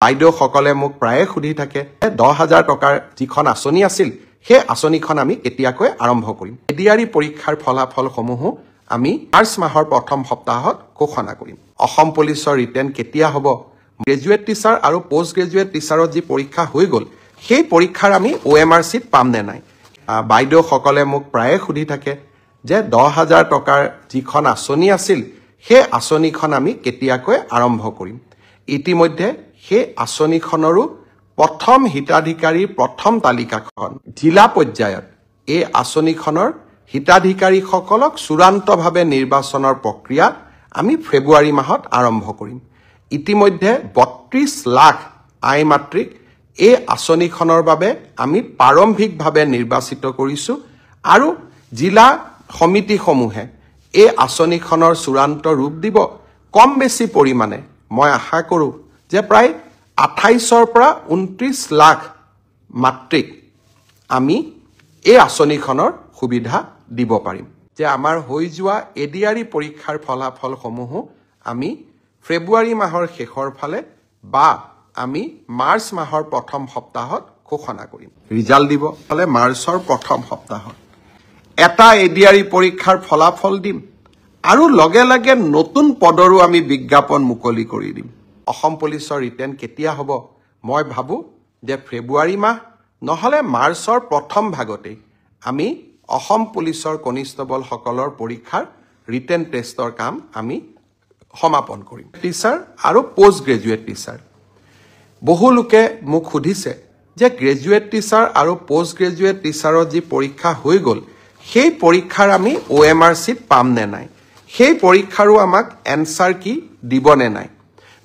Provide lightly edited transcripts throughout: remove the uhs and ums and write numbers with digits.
বাইদেউসকলে মোক প্ৰায়ে সুধি থাকে 10,000 টকাৰ যিখন আঁচনি আছিল সেই আঁচনিখন আমি কেতিয়াকৈ আৰম্ভ কৰিম। এডিআৰই পৰীক্ষাৰ ফলাফলসমূহো আমি মাৰ্চ মাহৰ প্ৰথম সপ্তাহত ঘোষণা কৰিম। অসম পুলিচৰ ৰিটেন কেতিয়া হ'ব, গ্ৰেজুৱেট টিচাৰ আৰু পোষ্ট গ্ৰেজুৱেট টিচাৰৰ যি পৰীক্ষা হৈ গ'ল সেই পৰীক্ষাৰ আমি OMR চিট পাম নে নাই। বাইদেউসকলে মোক প্ৰায়ে সুধি থাকে যে 10,000 টকাৰ যিখন আঁচনি আছিল সেই আঁচনিখন আমি কেতিয়াকৈ আৰম্ভ কৰিম। ইতিমধ্যে সেই আঁচনিখনৰো প্ৰথম হিতাধিকাৰীৰ প্ৰথম তালিকাখন জিলা পৰ্যায়ত এই আঁচনিখনৰ হিতাধিকাৰীসকলক চূড়ান্তভাৱে নিৰ্বাচনৰ প্ৰক্ৰিয়া আমি ফেব্ৰুৱাৰী মাহত আৰম্ভ কৰিম। ইতিমধ্যে 32 লাখ আই মাতৃক এই আঁচনিখনৰ বাবে আমি প্ৰাৰম্ভিকভাৱে নিৰ্বাচিত কৰিছোঁ আৰু জিলা সমিতিসমূহে এই আঁচনিখনৰ চূড়ান্ত ৰূপ দিব। কম বেছি পৰিমাণে মই আশা কৰোঁ যে প্ৰায় 28ৰ পৰা 29 লাখ মাতৃক আমি এই আঁচনিখনৰ সুবিধা দিব পাৰিম। যে আমাৰ হৈ যোৱা এডিআৰই পৰীক্ষাৰ ফলাফলসমূহো আমি ফেব্ৰুৱাৰী মাহৰ শেষৰ ফালে বা আমি মাৰ্চ মাহৰ প্ৰথম সপ্তাহত ঘোষণা কৰিম। ৰিজাল্ট দিব হ'লে মাৰ্চৰ প্ৰথম সপ্তাহত এটা এডিআৰই পৰীক্ষাৰ ফলাফল দিম আৰু লগে লগে নতুন পদৰো আমি বিজ্ঞাপন মুকলি কৰি দিম। অসম পুলিচৰ ৰিটেন কেতিয়া হ'ব, মই ভাবোঁ যে ফেব্ৰুৱাৰী মাহ নহ'লে মাৰ্চৰ প্ৰথম ভাগতেই আমি অসম পুলিচৰ কনিষ্টবলসকলৰ পৰীক্ষাৰ ৰিটেন টেষ্টৰ কাম আমি সমাপন কৰিম। টিচাৰ আৰু পোষ্ট গ্ৰেজুৱেট টিচাৰ বহু লোকে মোক সুধিছে যে গ্ৰেজুৱেট টিচাৰ আৰু পোষ্ট গ্ৰেজুৱেট টিচাৰৰ যি পৰীক্ষা হৈ গ'ল সেই পৰীক্ষাৰ আমি OMR চিট পাম নে নাই, সেই পৰীক্ষাৰো আমাক এনচাৰ কি দিব নে নাই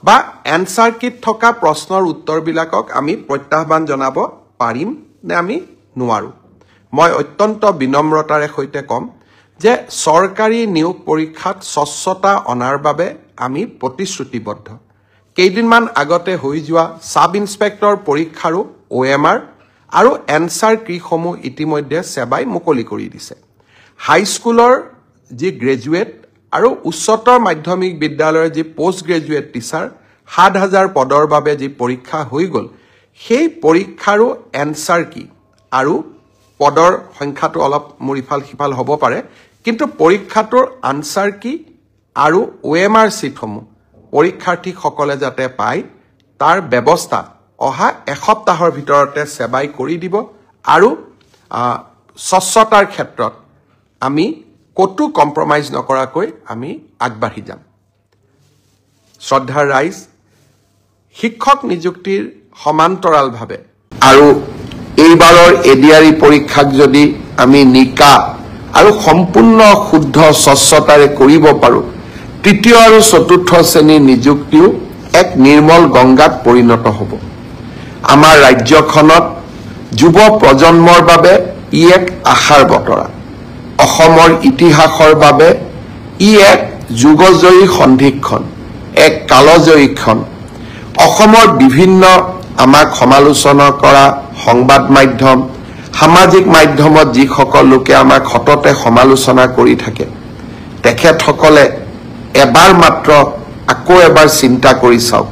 বা এনচাৰ কিট থকা প্ৰশ্নৰ উত্তৰবিলাকক আমি প্ৰত্যাহ্বান জনাব পাৰিম নে আমি নোৱাৰোঁ। মই অত্যন্ত বিনম্ৰতাৰে সৈতে ক'ম যে চৰকাৰী নিয়োগ পৰীক্ষাত স্বচ্ছতা অনাৰ বাবে আমি প্ৰতিশ্ৰুতিবদ্ধ। কেইদিনমান আগতে হৈ যোৱা ছাব ইন্সপেক্টৰ পৰীক্ষাৰো OMR আৰু এনচাৰ কিসমূহ ইতিমধ্যে সেৱাই মুকলি কৰি দিছে। হাইস্কুলৰ যি গ্ৰেজুৱেট আৰু উচ্চতৰ মাধ্যমিক বিদ্যালয়ৰ যি পোষ্ট গ্ৰেজুৱেট টিচাৰ 7,000 পদৰ বাবে যি পৰীক্ষা হৈ গ'ল সেই পৰীক্ষাৰো এনচাৰ কি আৰু পদৰ সংখ্যাটো অলপ মোৰ ইফাল সিফাল হ'ব পাৰে, কিন্তু পৰীক্ষাটোৰ আনচাৰ কি আৰু OMR চিটসমূহ পৰীক্ষাৰ্থীসকলে যাতে পায় তাৰ ব্যৱস্থা অহা এসপ্তাহৰ ভিতৰতে সেৱাই কৰি দিব আৰু স্বচ্ছতাৰ ক্ষেত্ৰত আমি ক'তো কম্প্ৰমাইজ নকৰাকৈ আমি আগবাঢ়ি যাম। শ্ৰদ্ধাৰ ৰাইজ, শিক্ষক নিযুক্তিৰ সমান্তৰালভাৱে আৰু এইবাৰৰ এডিআৰই পৰীক্ষাক যদি আমি নিকা আৰু সম্পূৰ্ণ শুদ্ধ স্বচ্ছতাৰে কৰিব পাৰোঁ, তৃতীয় আৰু চতুৰ্থ শ্ৰেণীৰ নিযুক্তিও এক নিৰ্মল গংগাত পৰিণত হ'ব। আমাৰ ৰাজ্যখনত যুৱ প্ৰজন্মৰ বাবে ই এক আশাৰ বতৰা। অসমৰ ইতিহাসৰ বাবে ই এক যুগজয়ী সন্ধিক্ষণ, এক কালজয়ী ক্ষণ। অসমৰ বিভিন্ন আমাক সমালোচনা কৰা সংবাদ মাধ্যম, সামাজিক মাধ্যমত যিসকল লোকে আমাক সততে সমালোচনা কৰি থাকে তেখেতসকলে এবাৰ মাত্ৰ আকৌ এবাৰ চিন্তা কৰি চাওক